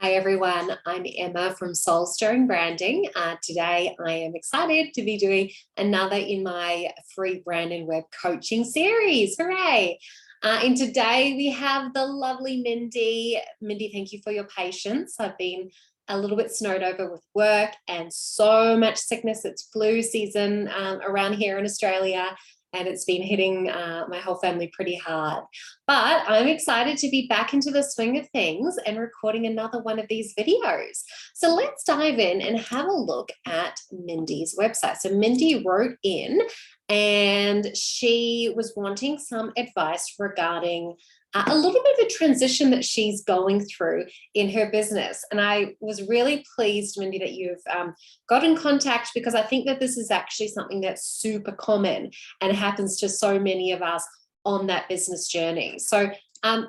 Hi everyone, I'm Emma from Soul Stirring Branding. Today I am excited to be doing another in my free brand and web coaching series. Hooray! And today we have the lovely Mindy. Mindy, thank you for your patience. I've been a little bit snowed over with work and so much sickness. It's flu season around here in Australia, and it's been hitting my whole family pretty hard. But I'm excited to be back into the swing of things and recording another one of these videos. So let's dive in and have a look at Mindy's website. So Mindy wrote in and she was wanting some advice regarding a little bit of a transition that she's going through in her business. And I was really pleased, Mindy, that you've got in contact, because I think that this is actually something that's super common and happens to so many of us on that business journey. So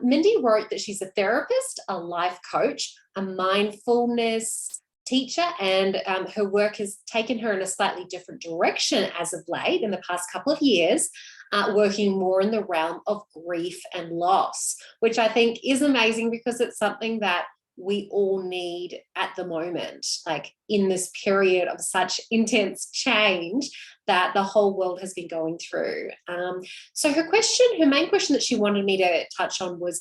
Mindy wrote that she's a therapist, a life coach, a mindfulness teacher, and her work has taken her in a slightly different direction as of late in the past couple of years, working more in the realm of grief and loss, which I think is amazing because it's something that we all need at the moment, like in this period of such intense change that the whole world has been going through. So her main question that she wanted me to touch on was,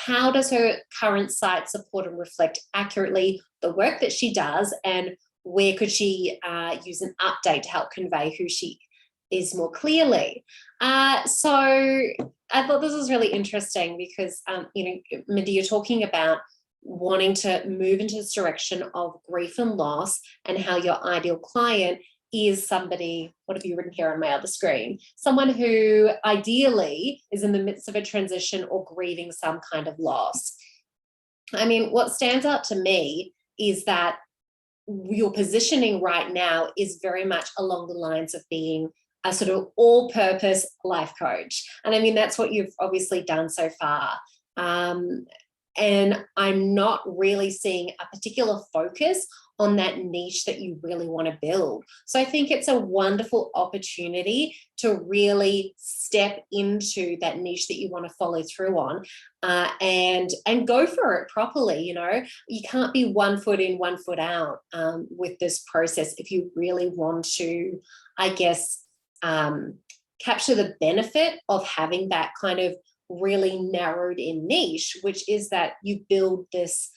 how does her current site support and reflect accurately the work that she does, and where could she use an update to help convey who she is more clearly? So I thought this was really interesting because, Mindy, you're talking about wanting to move into this direction of grief and loss, and how your ideal client is somebody, what have you written here on my other screen? Someone who ideally is in the midst of a transition or grieving some kind of loss. I mean, what stands out to me is that your positioning right now is very much along the lines of being a sort of all-purpose life coach. And I mean, that's what you've obviously done so far. And I'm not really seeing a particular focus on that niche that you really want to build. So I think it's a wonderful opportunity to really step into that niche that you want to follow through on, and go for it properly. You can't be 1 foot in, 1 foot out with this process if you really want to, I guess, capture the benefit of having that kind of really narrowed in niche, which is that you build this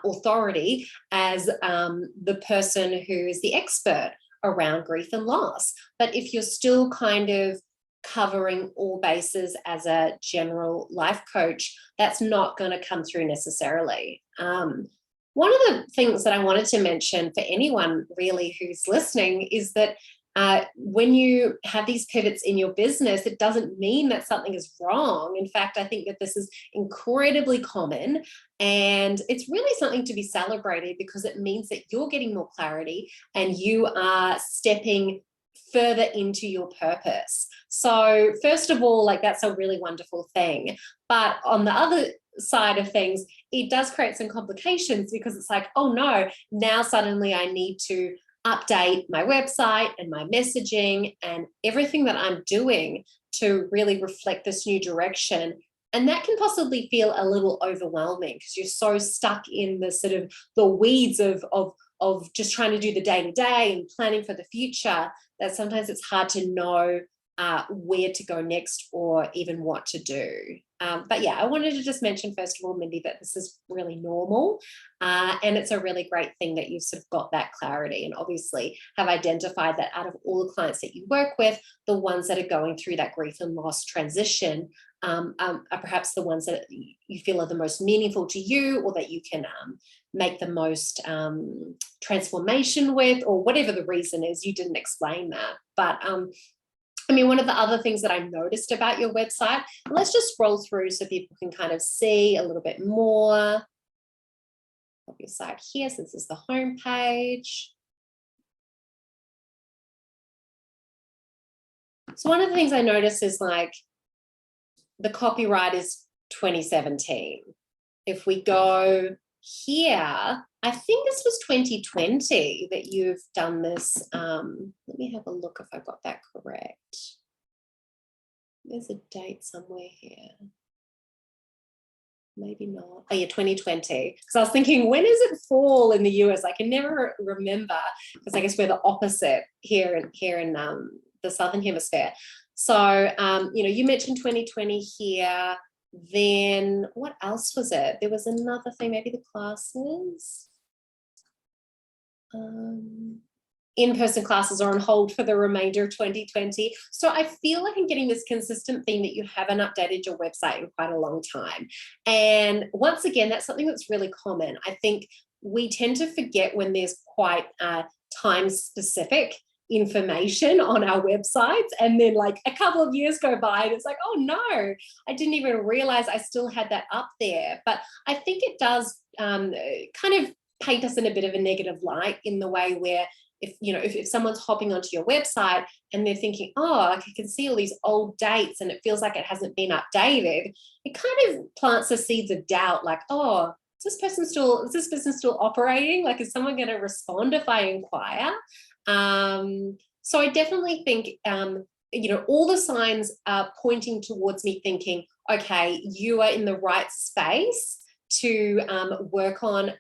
authority as the person who is the expert around grief and loss. But if you're still kind of covering all bases as a general life coach, that's not going to come through necessarily. One of the things that I wanted to mention for anyone really who's listening is that when you have these pivots in your business, it doesn't mean that something is wrong. In fact, I think that this is incredibly common, and it's really something to be celebrated because it means that you're getting more clarity and you are stepping further into your purpose. So first of all, like, that's a really wonderful thing. But on the other side of things, it does create some complications, because it's like, oh no, now suddenly I need to update my website and my messaging and everything that I'm doing to really reflect this new direction. And that can possibly feel a little overwhelming because you're so stuck in the sort of the weeds of just trying to do the day-to-day and planning for the future, that sometimes it's hard to know where to go next or even what to do. But yeah, I wanted to just mention, first of all, Mindy, that this is really normal, and it's a really great thing that you've sort of got that clarity and obviously have identified that out of all the clients that you work with, the ones that are going through that grief and loss transition are perhaps the ones that you feel are the most meaningful to you, or that you can make the most transformation with, or whatever the reason is. You didn't explain that, but I mean, one of the other things that I noticed about your website, let's just scroll through so people can kind of see a little bit more of your site here. So this is the home page. So one of the things I noticed is, like, the copyright is 2017. If we go here, I think this was 2020 that you've done this. Let me have a look if I got that correct. There's a date somewhere here. maybe not. Oh yeah, 2020. Because I was thinking, when is it fall in the US? I can never remember, because I guess we're the opposite here in the Southern Hemisphere. So, you mentioned 2020 here. Then what else was it? There was another thing, maybe the classes. In-person classes are on hold for the remainder of 2020. So I feel like I'm getting this consistent theme that you haven't updated your website in quite a long time. And once again, that's something that's really common. I think we tend to forget when there's quite time-specific information on our websites, and then like a couple of years go by and it's like, oh no, I didn't even realize I still had that up there. But I think it does kind of paint us in a bit of a negative light, in the way where if someone's hopping onto your website and they're thinking, oh, I can see all these old dates and it feels like it hasn't been updated, it kind of plants the seeds of doubt, like, oh, is this business still operating? Like, is someone going to respond if I inquire? So I definitely think, all the signs are pointing towards me thinking, okay, you are in the right space to work on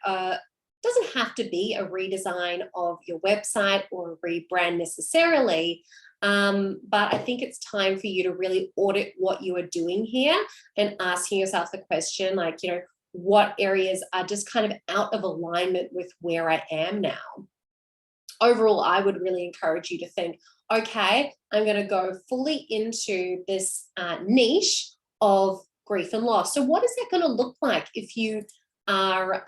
doesn't have to be a redesign of your website or a rebrand necessarily, but I think it's time for you to really audit what you are doing here and asking yourself the question, like, what areas are just kind of out of alignment with where I am now. Overall, I would really encourage you to think, okay, I'm going to go fully into this niche of grief and loss. So what is that going to look like if you are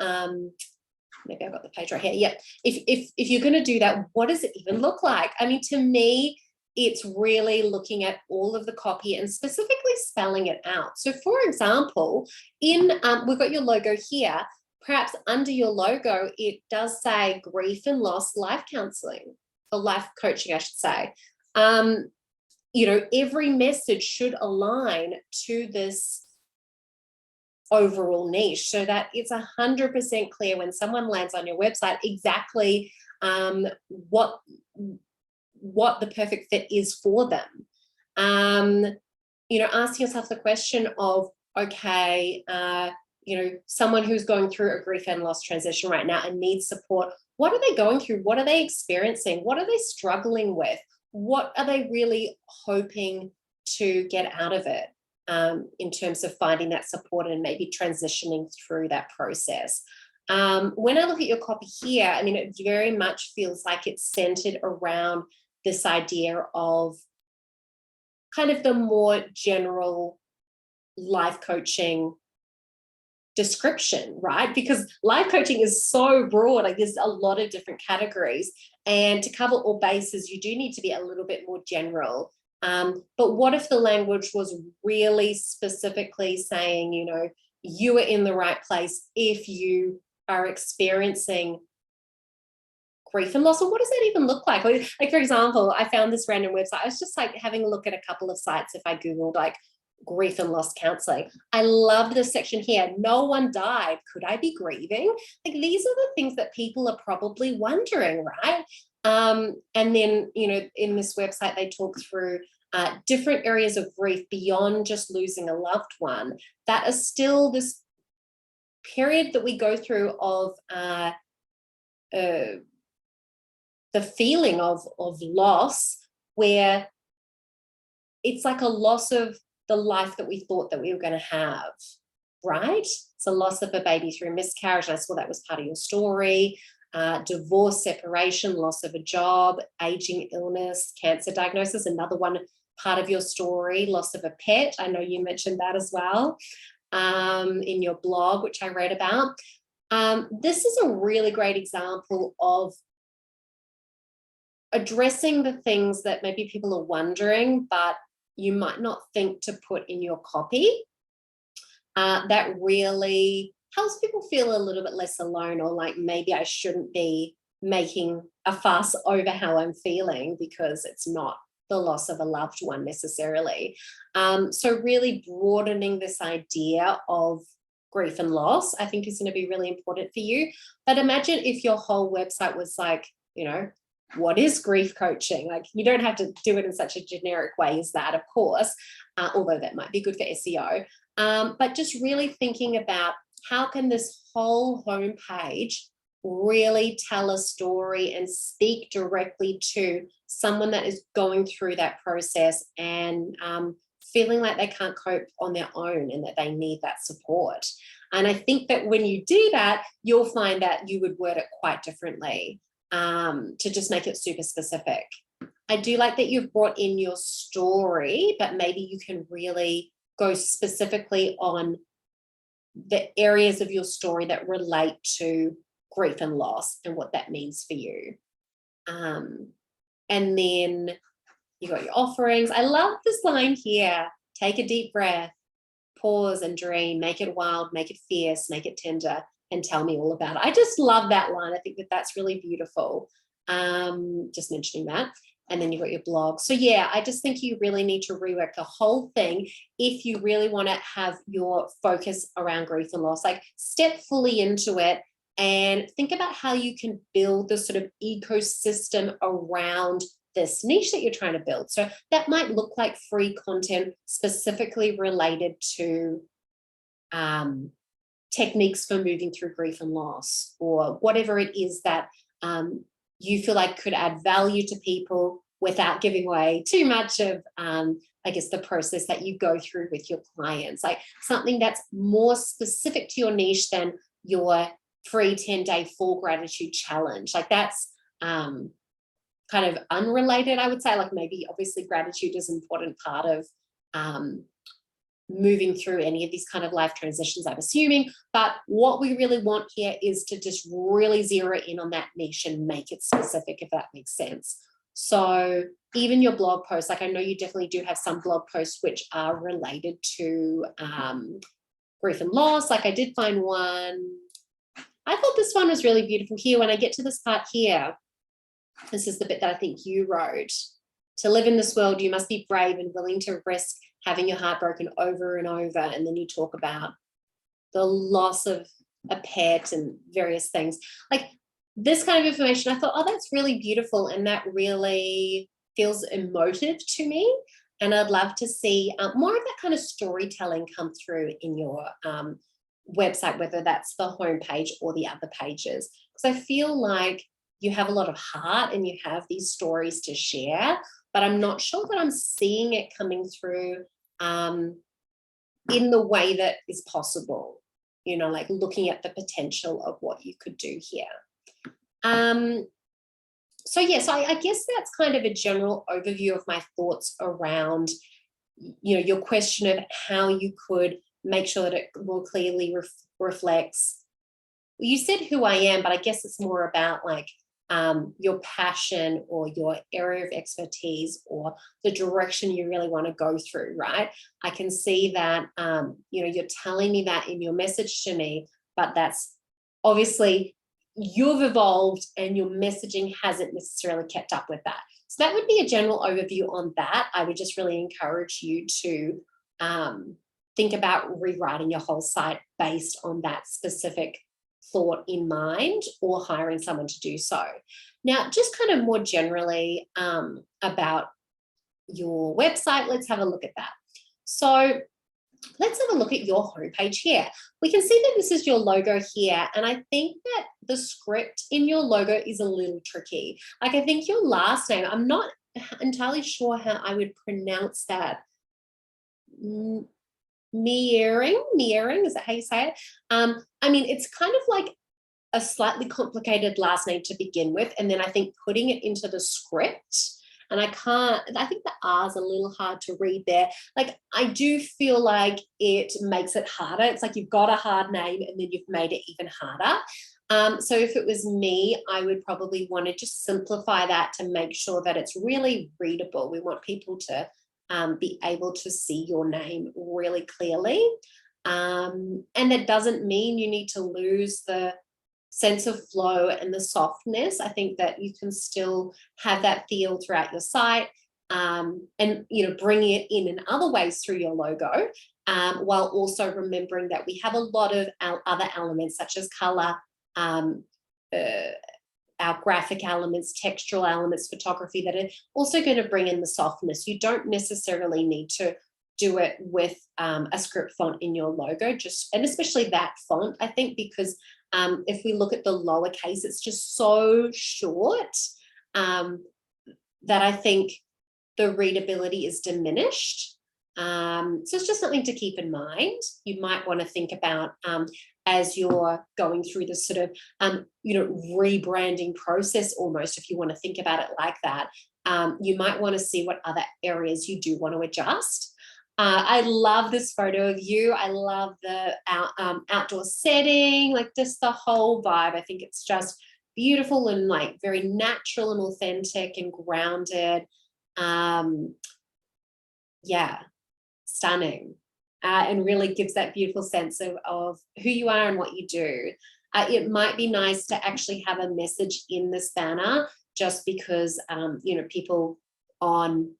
maybe I've got the page right here. Yeah. If you're going to do that, what does it even look like? I mean, to me, it's really looking at all of the copy and specifically spelling it out. So for example, we've got your logo here. Perhaps under your logo, it does say grief and loss life counseling, or life coaching, I should say. Every message should align to this overall niche, so that it's 100% clear when someone lands on your website exactly what the perfect fit is for them. Asking yourself the question of, okay, someone who's going through a grief and loss transition right now and needs support, what are they going through? What are they experiencing? What are they struggling with? What are they really hoping to get out of it? In terms of finding that support and maybe transitioning through that process. When I look at your copy here, I mean, it very much feels like it's centered around this idea of kind of the more general life coaching description, right? Because life coaching is so broad, like there's a lot of different categories, and to cover all bases, you do need to be a little bit more general. But what if the language was really specifically saying, you are in the right place if you are experiencing grief and loss? Or what does that even look like? Like, for example, I found this random website. I was just like having a look at a couple of sites. If I Googled like grief and loss counseling, I loved this section here. No one died. Could I be grieving? Like, these are the things that people are probably wondering, right? And then, in this website, they talk through different areas of grief beyond just losing a loved one that are still this period that we go through of the feeling of loss, where it's like a loss of the life that we thought that we were going to have, right? It's a loss of a baby through miscarriage. And I saw that was part of your story. Divorce, separation, loss of a job, aging, illness, cancer diagnosis, another one part of your story, loss of a pet. I know you mentioned that as well in your blog, which I read about. This is a really great example of addressing the things that maybe people are wondering, but you might not think to put in your copy. That really helps people feel a little bit less alone, or like maybe I shouldn't be making a fuss over how I'm feeling because it's not the loss of a loved one necessarily. So really broadening this idea of grief and loss, I think, is going to be really important for you. But imagine if your whole website was like, what is grief coaching? Like, you don't have to do it in such a generic way as that, of course, although that might be good for SEO. But just really thinking about how can this whole homepage really tell a story and speak directly to someone that is going through that process and feeling like they can't cope on their own and that they need that support. And I think that when you do that, you'll find that you would word it quite differently to just make it super specific. I do like that you've brought in your story, but maybe you can really go specifically on the areas of your story that relate to grief and loss and what that means for you. And then you got your offerings. I love this line here. Take a deep breath, pause and dream, make it wild, make it fierce, make it tender, and tell me all about it. I just love that line. I think that that's really beautiful. Just mentioning that. And then you've got your blog. So yeah, I just think you really need to rework the whole thing if you really want to have your focus around grief and loss. Like step fully into it and think about how you can build this sort of ecosystem around this niche that you're trying to build. So that might look like free content specifically related to techniques for moving through grief and loss, or whatever it is that you feel like could add value to people without giving away too much of, I guess, the process that you go through with your clients. Like something that's more specific to your niche than your free 10-day full gratitude challenge. Like that's kind of unrelated, I would say. Like maybe obviously gratitude is an important part of moving through any of these kind of life transitions, I'm assuming. But what we really want here is to just really zero in on that niche and make it specific, if that makes sense. So even your blog posts, like I know you definitely do have some blog posts which are related to grief and loss. Like I did find one. I thought this one was really beautiful here. When I get to this part here, this is the bit that I think you wrote. To live in this world, you must be brave and willing to risk having your heart broken over and over. And then you talk about the loss of a pet and various things. Like this kind of information, I thought, oh, that's really beautiful. And that really feels emotive to me. And I'd love to see more of that kind of storytelling come through in your website, whether that's the homepage or the other pages. Because I feel like you have a lot of heart and you have these stories to share, but I'm not sure that I'm seeing it coming through in the way that is possible, you know, like looking at the potential of what you could do here. So yeah, so I guess that's kind of a general overview of my thoughts around, you know, your question of how you could make sure that it more clearly reflects. You said who I am, but I guess it's more about like your passion or your area of expertise or the direction you really want to go through, right? I can see that, you know, you're telling me that in your message to me, but that's obviously you've evolved and your messaging hasn't necessarily kept up with that. So that would be a general overview on that. I would just really encourage you to think about rewriting your whole site based on that specific thought in mind, or hiring someone to do so. Now, just kind of more generally about your website, let's have a look at that. So let's have a look at your homepage here. We can see that this is your logo here, and I think that the script in your logo is a little tricky. Like I think your last name, I'm not entirely sure how I would pronounce that. Meiering, is that how you say it? I mean, it's kind of like a slightly complicated last name to begin with, and then I think putting it into the script, and I think the R's a little hard to read there. Like I do feel like it makes it harder. It's like you've got a hard name and then you've made it even harder. So if it was me, I would probably want to just simplify that to make sure that it's really readable. We want people to be able to see your name really clearly. And that doesn't mean you need to lose the sense of flow and the softness. I think that you can still have that feel throughout your site, and you know, bring it in other ways through your logo, while also remembering that we have a lot of our other elements such as color, our graphic elements, textural elements, photography that are also going to bring in the softness. You don't necessarily need to do it with a script font in your logo, and especially that font, I think, because if we look at the lowercase, it's just so short that I think the readability is diminished. So it's just something to keep in mind. You might want to think about as you're going through this sort of, rebranding process almost, if you want to think about it like that. You might want to see what other areas you do want to adjust. I love this photo of you. I love the outdoor setting, like just the whole vibe. I think it's just beautiful and like very natural and authentic and grounded. Yeah, stunning. And really gives that beautiful sense of who you are and what you do. It might be nice to actually have a message in this banner, just because, people on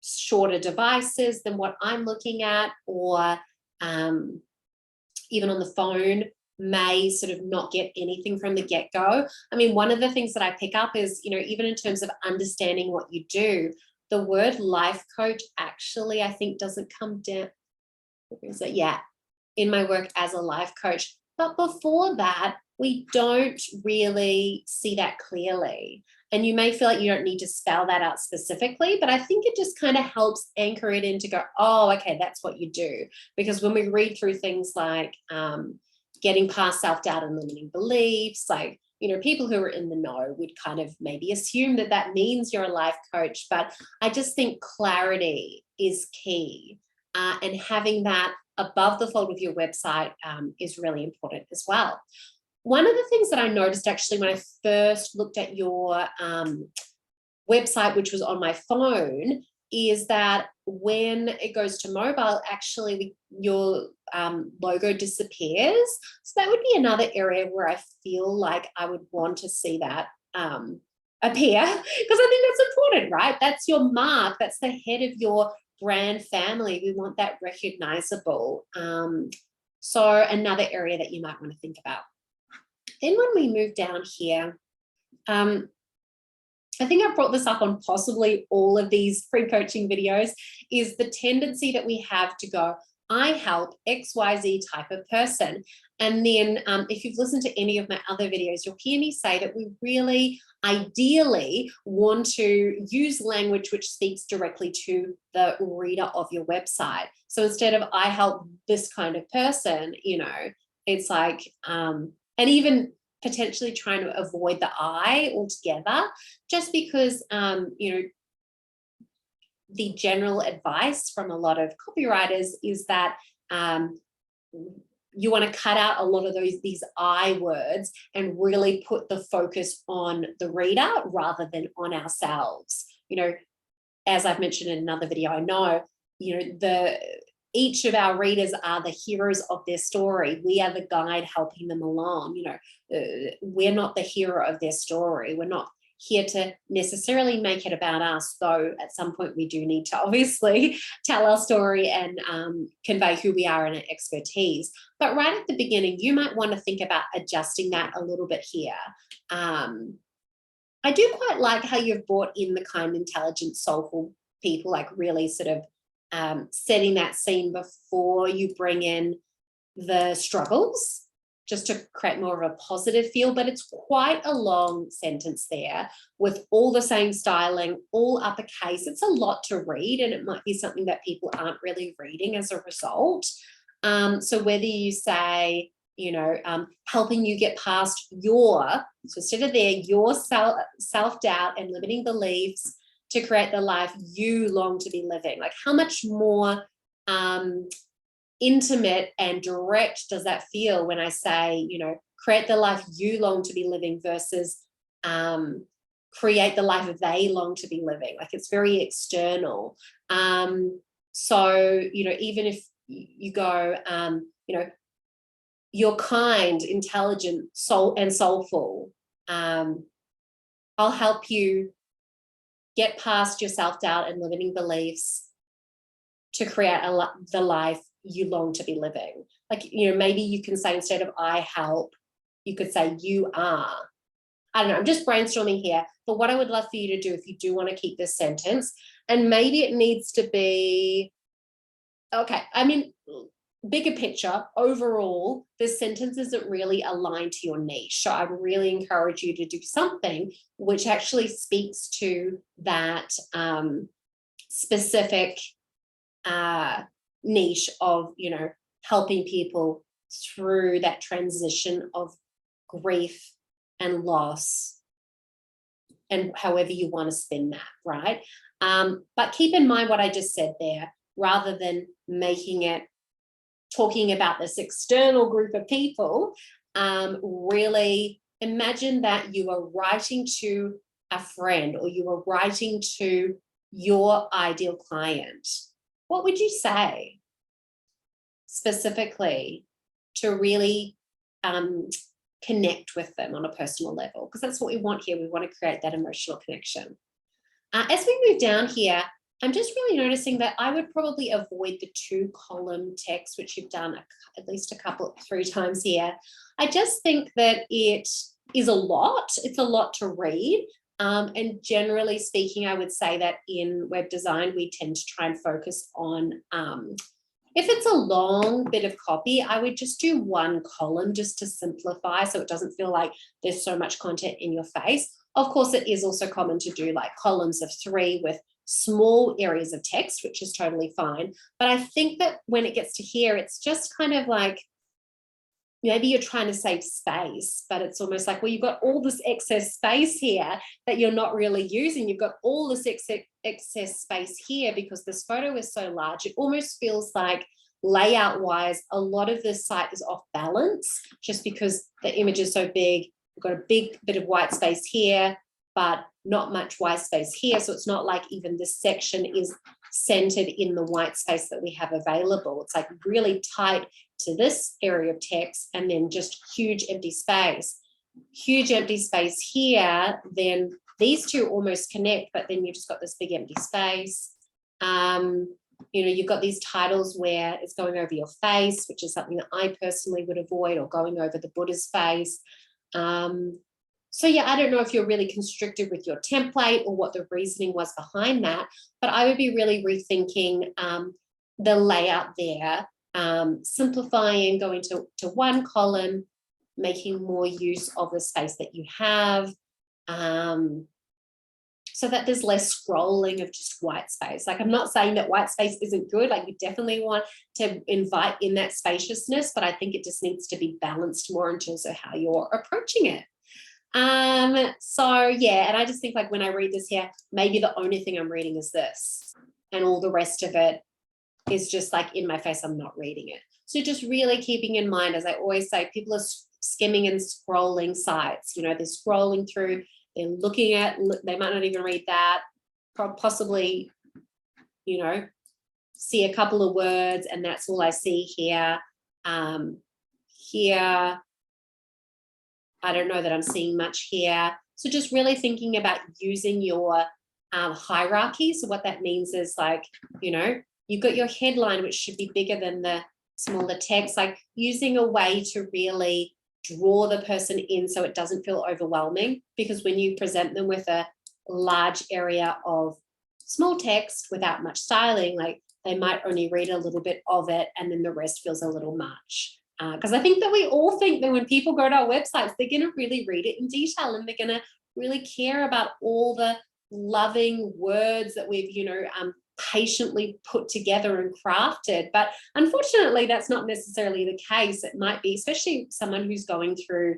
shorter devices than what I'm looking at, or even on the phone, may sort of not get anything from the get-go. I mean, one of the things that I pick up is, even in terms of understanding what you do, the word life coach actually, I think, doesn't come down. Is it? Yeah, in my work as a life coach. But before that, we don't really see that clearly. And you may feel like you don't need to spell that out specifically, but I think it just kind of helps anchor it in to go, oh, okay, that's what you do. Because when we read through things like getting past self-doubt and limiting beliefs, like, people who are in the know would kind of maybe assume that that means you're a life coach. But I just think clarity is key. And having that above the fold of your website is really important as well. One of the things that I noticed actually when I first looked at your website, which was on my phone, is that when it goes to mobile, actually your logo disappears. So that would be another area where I feel like I would want to see that appear, because I think that's important, right? That's your mark. That's the head of your brand family. We want that recognizable. So another area that you might want to think about. Then when we move down here, I think I've brought this up on possibly all of these free coaching videos, is the tendency that we have to go, I help XYZ type of person. And then if you've listened to any of my other videos, you'll hear me say that we really ideally want to use language which speaks directly to the reader of your website. So instead of I help this kind of person, it's like, and even potentially trying to avoid the I altogether, just because, the general advice from a lot of copywriters is that you want to cut out a lot of these I words and really put the focus on the reader rather than on ourselves. As I've mentioned in another video, I know, each of our readers are the heroes of their story. We are the guide helping them along. We're not the hero of their story. We're not here to necessarily make it about us, though at some point we do need to obviously tell our story and convey who we are and our expertise. But right at the beginning, you might want to think about adjusting that a little bit here. I do quite like how you've brought in the kind, intelligent, soulful people, like really sort of setting that scene before you bring in the struggles, just to create more of a positive feel. But it's quite a long sentence there with all the same styling, all uppercase. It's a lot to read, and it might be something that people aren't really reading as a result. So whether you say, helping you get past so instead of there, your self-doubt and limiting beliefs to create the life you long to be living. Like, how much more intimate and direct does that feel when I say, create the life you long to be living versus create the life they long to be living? Like, it's very external. So, even if you go, you're kind, intelligent, soulful, I'll help you get past your self-doubt and limiting beliefs to create the life you long to be living. Like, maybe you can say, instead of I help, you could say you are. I don't know, I'm just brainstorming here. But what I would love for you to do, if you do want to keep this sentence, and maybe it needs to be Okay, I mean, bigger picture, overall, the sentence isn't really aligned to your niche. So I would really encourage you to do something which actually speaks to that specific niche of, helping people through that transition of grief and loss, and however you want to spin that, right? But keep in mind what I just said there, rather than talking about this external group of people, really imagine that you are writing to a friend, or you are writing to your ideal client. What would you say specifically to really connect with them on a personal level? Because that's what we want here. We want to create that emotional connection. As we move down here, I'm just really noticing that I would probably avoid the 2-column text, which you've done at least 3 times here. I just think that it is a lot. It's a lot to read. And generally speaking, I would say that in web design, we tend to try and focus on, if it's a long bit of copy, I would just do 1 column just to simplify, so it doesn't feel like there's so much content in your face. Of course, it is also common to do like columns of 3 with small areas of text, which is totally fine. But I think that when it gets to here, it's just kind of like, maybe you're trying to save space, but it's almost like, well, you've got all this excess space here that you're not really using. You've got all this excess space here because this photo is so large. It almost feels like layout wise, a lot of this site is off balance just because the image is so big. We've got a big bit of white space here, but not much white space here. So it's not like even this section is centered in the white space that we have available. It's like really tight to this area of text, and then just huge empty space. Huge empty space here, then these two almost connect, but then you've just got this big empty space. You've got these titles where it's going over your face, which is something that I personally would avoid, or going over the Buddha's face. So yeah, I don't know if you're really constricted with your template or what the reasoning was behind that, but I would be really rethinking the layout there, simplifying, going to 1 column, making more use of the space that you have, so that there's less scrolling of just white space. Like, I'm not saying that white space isn't good. Like, you definitely want to invite in that spaciousness, but I think it just needs to be balanced more in terms of how you're approaching it. So yeah, and I just think, like, when I read this here, maybe the only thing I'm reading is this, and all the rest of it is just like in my face. I'm not reading it. So just really keeping in mind, as I always say, people are skimming and scrolling sites. They're scrolling through, they're looking at, they might not even read that, possibly, see a couple of words, and that's all I see here. Here, I don't know that I'm seeing much here. So just really thinking about using your hierarchy. So what that means is, like, you've got your headline, which should be bigger than the smaller text, like using a way to really draw the person in so it doesn't feel overwhelming. Because when you present them with a large area of small text without much styling, like, they might only read a little bit of it, and then the rest feels a little much. Because I think that we all think that when people go to our websites, they're going to really read it in detail, and they're going to really care about all the loving words that we've, patiently put together and crafted. But unfortunately, that's not necessarily the case. It might be, especially someone who's going through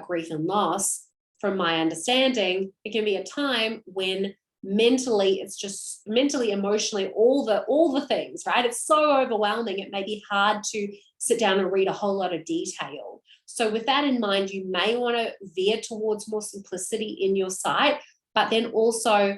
grief and loss, from my understanding, it can be a time when mentally, it's just mentally, emotionally, all the things, right? It's so overwhelming. It may be hard to sit down and read a whole lot of detail. So with that in mind, you may want to veer towards more simplicity in your site, but then also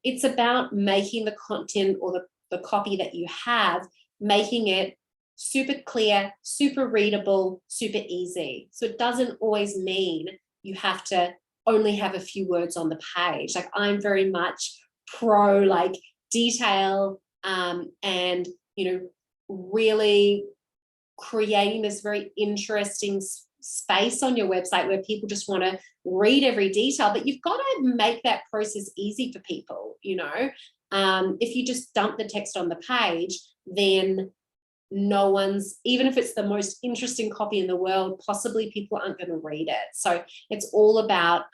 it's about making the content, or the copy that you have, making it super clear, super readable, super easy. So it doesn't always mean you have to only have a few words on the page. Like, I'm very much pro, like, detail, and really creating this very interesting space on your website where people just want to read every detail. But you've got to make that process easy for people. If you just dump the text on the page, then no one's, even if it's the most interesting copy in the world, possibly people aren't going to read it. So it's all about,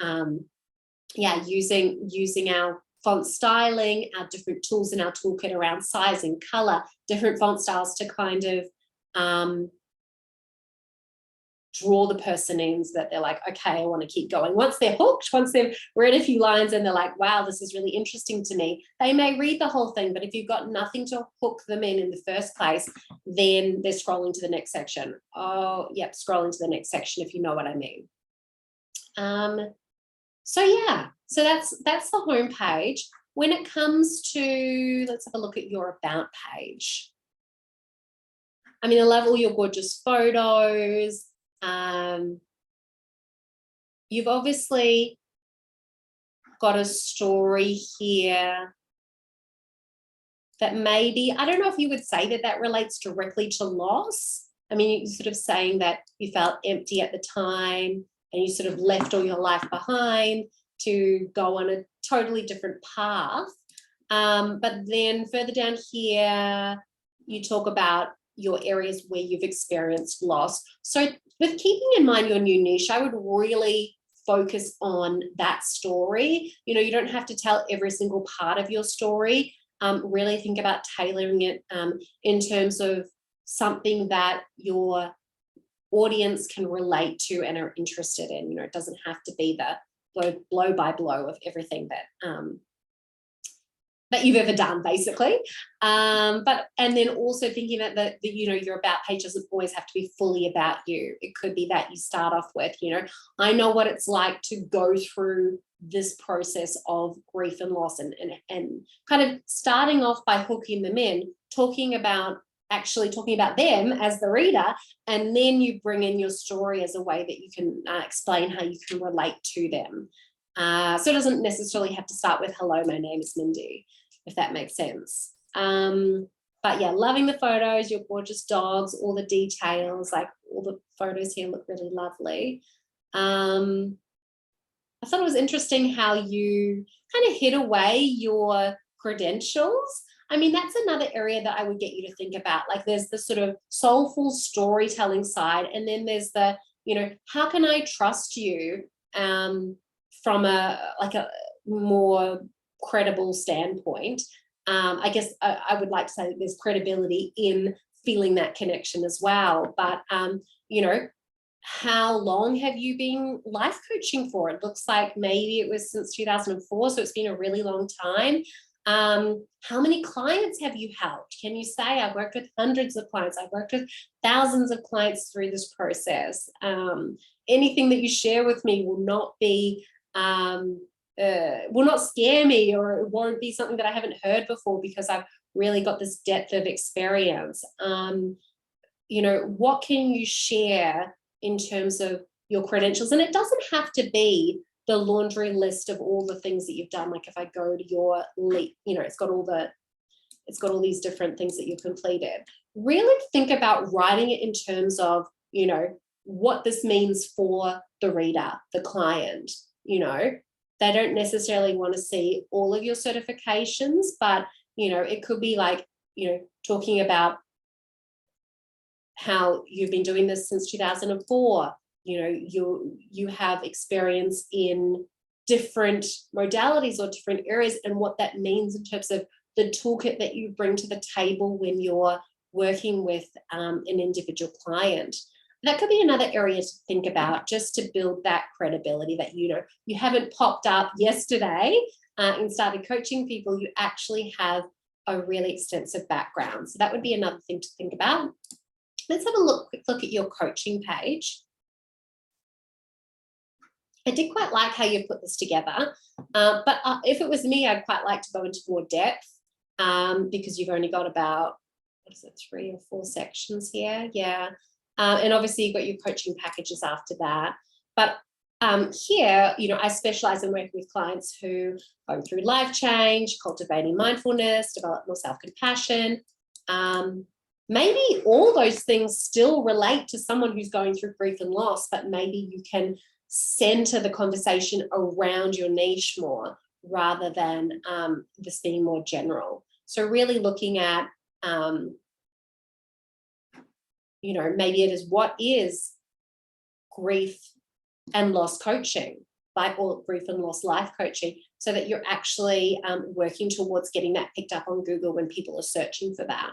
using our font styling, our different tools in our toolkit around size and color, different font styles to kind of draw the person in so that they're like, okay, I want to keep going. Once they're hooked, once they've read a few lines and they're like, wow, this is really interesting to me, they may read the whole thing, but if you've got nothing to hook them in the first place, then they're scrolling to the next section. Oh, yep, scrolling to the next section, if you know what I mean. So that's the home page. When it comes to, let's have a look at your about page. I mean, I love all your gorgeous photos. You've obviously got a story here that maybe, I don't know if you would say that that relates directly to loss. I mean, you're sort of saying that you felt empty at the time and you sort of left all your life behind to go on a totally different path. But then further down here, you talk about your areas where you've experienced loss. So with keeping in mind your new niche, I would really focus on that story. You know, you don't have to tell every single part of your story. Really think about tailoring it in terms of something that your audience can relate to and are interested in. You know, it doesn't have to be the blow by blow of everything that you've ever done, basically. And then also thinking that your about page doesn't always have to be fully about you. It could be that you start off with, I know what it's like to go through this process of grief and loss, and kind of starting off by hooking them in, talking about them as the reader, and then you bring in your story as a way that you can explain how you can relate to them. So it doesn't necessarily have to start with, hello, my name is Mindy, if that makes sense. But yeah, loving the photos, your gorgeous dogs, all the details, like all the photos here look really lovely. I thought it was interesting how you kind of hid away your credentials. I mean, that's another area that I would get you to think about. Like, there's the sort of soulful storytelling side, and then there's the, how can I trust you from a more credible standpoint. I guess I would like to say that there's credibility in feeling that connection as well. But, how long have you been life coaching for? It looks like maybe it was since 2004, so it's been a really long time. How many clients have you helped? Can you say, I've worked with hundreds of clients, I've worked with thousands of clients through this process? Anything that you share with me will not be, will not scare me, or it won't be something that I haven't heard before, because I've really got this depth of experience. What can you share in terms of your credentials? And it doesn't have to be the laundry list of all the things that you've done. Like, if I go to your, it's got all these different things that you've completed. Really think about writing it in terms of, what this means for the reader, the client. They don't necessarily want to see all of your certifications, but, it could be like, talking about how you've been doing this since 2004. You have experience in different modalities or different areas, and what that means in terms of the toolkit that you bring to the table when you're working with an individual client. That could be another area to think about, just to build that credibility that, you haven't popped up yesterday and started coaching people. You actually have a really extensive background. So that would be another thing to think about. Let's have a quick look at your coaching page. I did quite like how you put this together, but if it was me, I'd quite like to go into more depth, because you've only got about, 3 or 4 sections here? Yeah. And obviously you've got your coaching packages after that. But here, I specialize in working with clients who go through life change, cultivating mindfulness, develop more self-compassion. Maybe all those things still relate to someone who's going through grief and loss, but maybe you can center the conversation around your niche more, rather than this being more general. So really looking at, maybe it is what is grief and loss coaching, or grief and loss life coaching, so that you're actually working towards getting that picked up on Google when people are searching for that.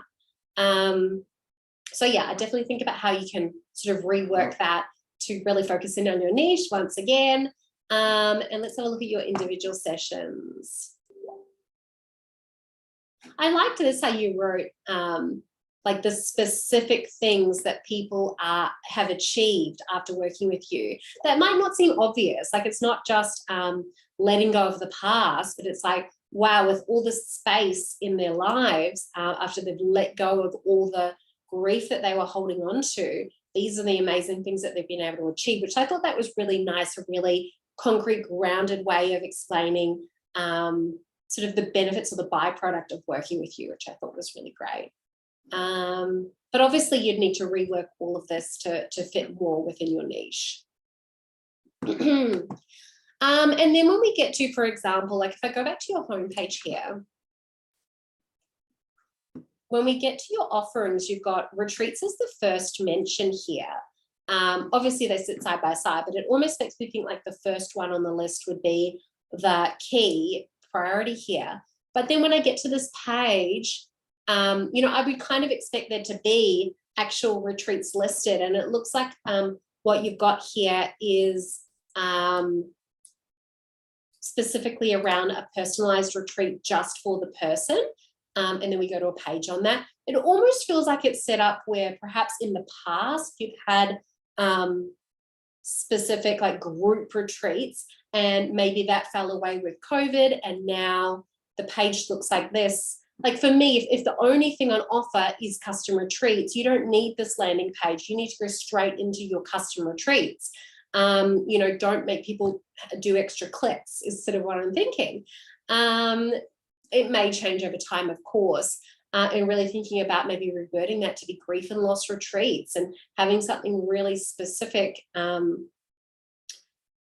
So yeah, I definitely think about how you can sort of rework that to really focus in on your niche once again. And let's have a look at your individual sessions. I liked this, how you wrote like the specific things that people have achieved after working with you. That might not seem obvious. Like, it's not just letting go of the past, but it's like, wow, with all the space in their lives after they've let go of all the grief that they were holding on to, these are the amazing things that they've been able to achieve, which I thought that was really nice, a really concrete, grounded way of explaining sort of the benefits or the byproduct of working with you, which I thought was really great. But obviously you'd need to rework all of this to fit more within your niche. And then when we get to, for example, like if I go back to your homepage here, when we get to your offerings, you've got retreats as the first mention here. Obviously they sit side by side, but it almost makes me think like the first one on the list would be the key priority here. But then when I get to this page, I would kind of expect there to be actual retreats listed, and it looks like what you've got here is specifically around a personalized retreat just for the person. And then we go to a page on that. It almost feels like it's set up where perhaps in the past you've had specific like group retreats, and maybe that fell away with COVID, and now the page looks like this. Like for me, if the only thing on offer is custom retreats, you don't need this landing page. You need to go straight into your custom retreats. Don't make people do extra clicks is sort of what I'm thinking. It may change over time, of course, and really thinking about maybe reverting that to be grief and loss retreats and having something really specific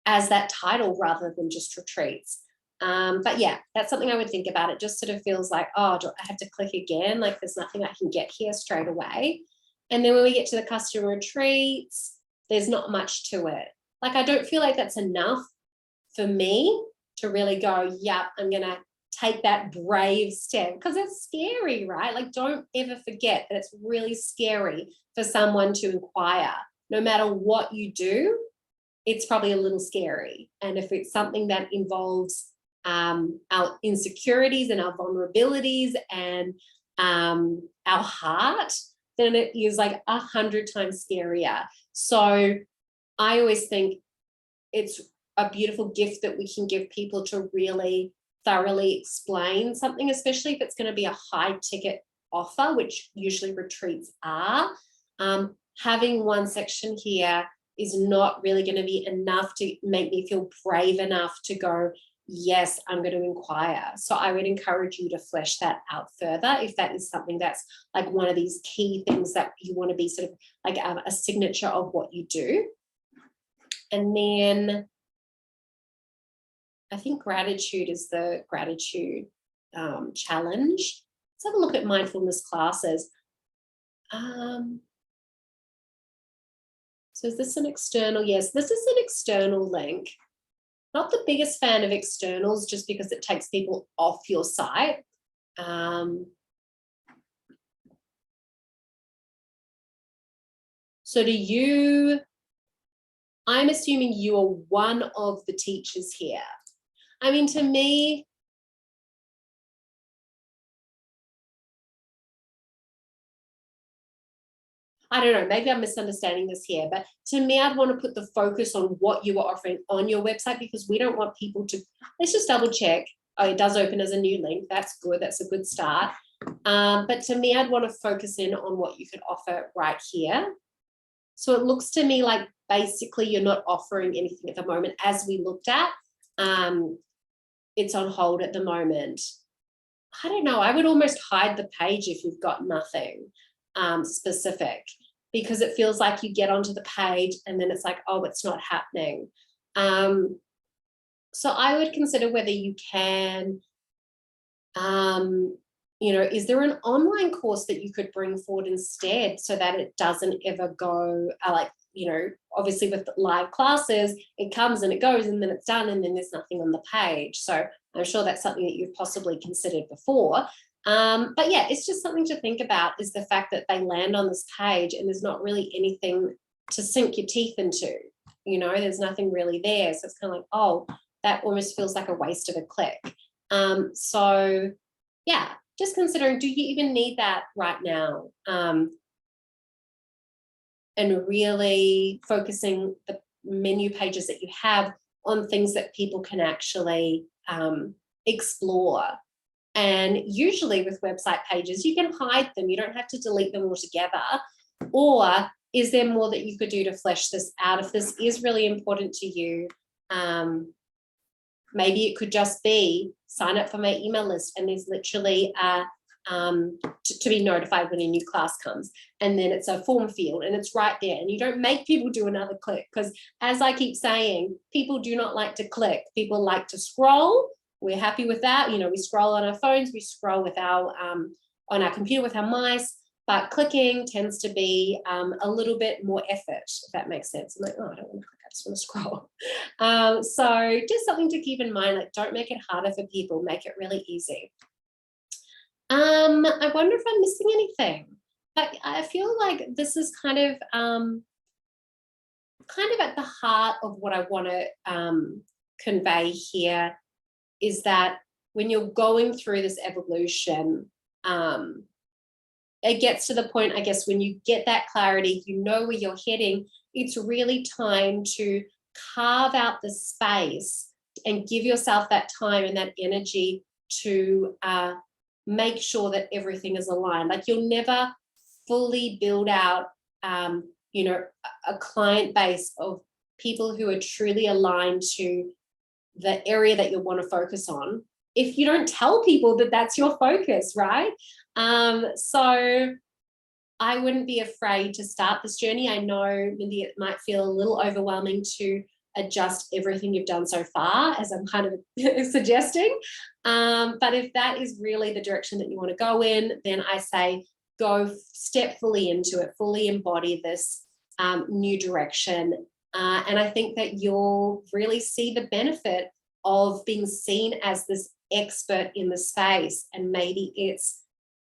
as that title rather than just retreats. But yeah, that's something I would think about. It just sort of feels like, oh, do I have to click again? Like there's nothing I can get here straight away. And then when we get to the custom retreats, there's not much to it. Like, I don't feel like that's enough for me to really go, yep, I'm going to take that brave step, because it's scary, right? Like, don't ever forget that it's really scary for someone to inquire. No matter what you do, it's probably a little scary. And if it's something that involves our insecurities and our vulnerabilities and our heart, then it is like 100 times scarier. So I always think it's a beautiful gift that we can give people to really thoroughly explain something, especially if it's going to be a high ticket offer, which usually retreats are. Having one section here is not really going to be enough to make me feel brave enough to go, yes, I'm going to inquire. So I would encourage you to flesh that out further if that is something that's like one of these key things that you want to be sort of like a signature of what you do. And then I think gratitude is the gratitude challenge. Let's have a look at mindfulness classes. So is this an external? Yes, this is an external link. Not the biggest fan of externals just because it takes people off your site. So do you, I'm assuming you are one of the teachers here. I mean, to me, I don't know, maybe I'm misunderstanding this here, but to me, I'd want to put the focus on what you are offering on your website, because we don't want people to, let's just double check. Oh, it does open as a new link. That's good. That's a good start. But to me, I'd want to focus in on what you could offer right here. So it looks to me like basically you're not offering anything at the moment. As we looked at, it's on hold at the moment. I don't know. I would almost hide the page if you've got nothing specific, because it feels like you get onto the page and then it's like, oh, it's not happening. So I would consider whether you can, is there an online course that you could bring forward instead so that it doesn't ever go obviously with live classes, it comes and it goes and then it's done and then there's nothing on the page. So I'm sure that's something that you've possibly considered before. But yeah, it's just something to think about, is the fact that they land on this page and there's not really anything to sink your teeth into. There's nothing really there. So it's kind of like, oh, that almost feels like a waste of a click. So yeah, just considering, do you even need that right now? And really focusing the menu pages that you have on things that people can actually explore. And usually with website pages, you can hide them. You don't have to delete them altogether. Or is there more that you could do to flesh this out? If this is really important to you, maybe it could just be sign up for my email list, and there's literally to be notified when a new class comes, and then it's a form field and it's right there, and you don't make people do another click, because as I keep saying, people do not like to click. People like to scroll. We're happy with that. We scroll on our phones, we scroll with our on our computer with our mice, but clicking tends to be a little bit more effort, if that makes sense. I'm like, oh, I don't want to click, I just want to scroll. So just something to keep in mind, like, don't make it harder for people, make it really easy. I wonder if I'm missing anything. I feel like this is kind of at the heart of what I want to convey here, is that when you're going through this evolution, it gets to the point, I guess, when you get that clarity, you know where you're heading, it's really time to carve out the space and give yourself that time and that energy to make sure that everything is aligned. Like, you'll never fully build out, a client base of people who are truly aligned to the area that you want to focus on if you don't tell people that that's your focus, right? So I wouldn't be afraid to start this journey. I know, Mindy, it might feel a little overwhelming to adjust everything you've done so far, as I'm kind of suggesting. But if that is really the direction that you want to go in, then I say go step fully into it, fully embody this new direction. And I think that you'll really see the benefit of being seen as this expert in the space. And maybe it's,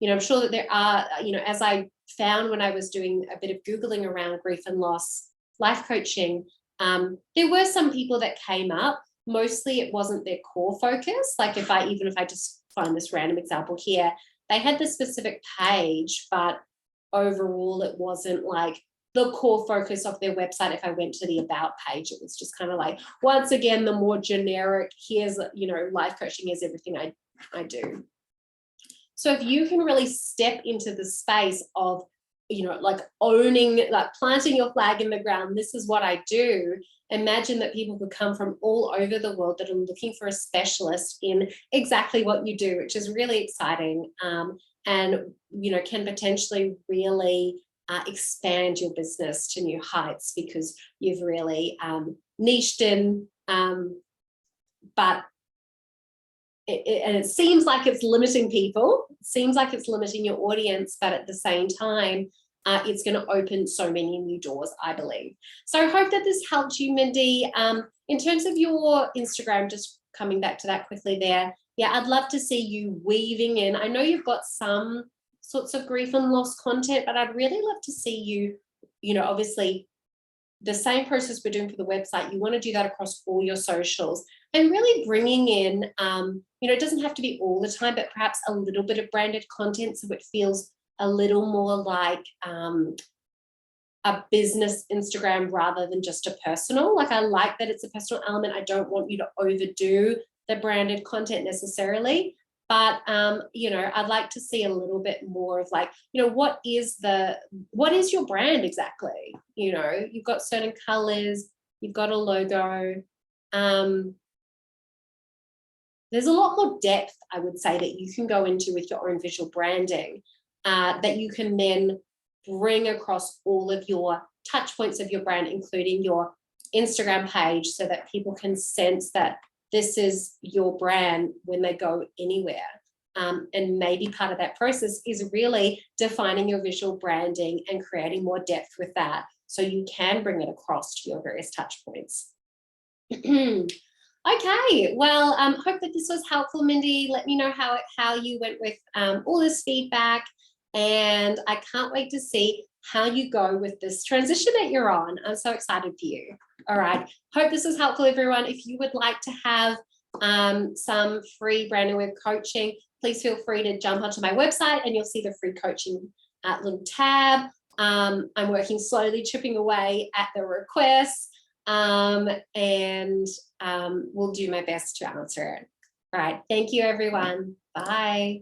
I'm sure that there are, as I found when I was doing a bit of Googling around grief and loss life coaching, there were some people that came up. Mostly it wasn't their core focus. Like, if I just find this random example here, they had this specific page, but overall it wasn't like the core focus of their website. If I went to the about page, it was just kind of like, once again, the more generic, here's, life coaching is everything I do. So if you can really step into the space of, like owning, like planting your flag in the ground, this is what I do. Imagine that people could come from all over the world that are looking for a specialist in exactly what you do, which is really exciting, and, can potentially really expand your business to new heights, because you've really niched in, but it seems like it's limiting people, it seems like it's limiting your audience, but at the same time, it's going to open so many new doors, I believe. So I hope that this helped you, Mindy. In terms of your Instagram, just coming back to that quickly there, yeah, I'd love to see you weaving in. I know you've got some sorts of grief and loss content, but I'd really love to see you, obviously the same process we're doing for the website, you want to do that across all your socials, and really bringing in, it doesn't have to be all the time, but perhaps a little bit of branded content, so it feels a little more like a business Instagram rather than just a personal. Like, I like that it's a personal element. I don't want you to overdo the branded content necessarily, but I'd like to see a little bit more of like, what is your brand exactly? You've got certain colors, you've got a logo. There's a lot more depth, I would say, that you can go into with your own visual branding, that you can then bring across all of your touch points of your brand, including your Instagram page, so that people can sense that this is your brand when they go anywhere. And maybe part of that process is really defining your visual branding and creating more depth with that so you can bring it across to your various touch points. Okay, well, hope that this was helpful, Mindy. Let me know how you went with all this feedback, and I can't wait to see how you go with this transition that you're on. I'm so excited for you. All right, hope this was helpful, everyone. If you would like to have some free brand and web coaching, please feel free to jump onto my website and you'll see the free coaching little tab. I'm working slowly, chipping away at the requests, and will do my best to answer it. All right, thank you, everyone. Bye.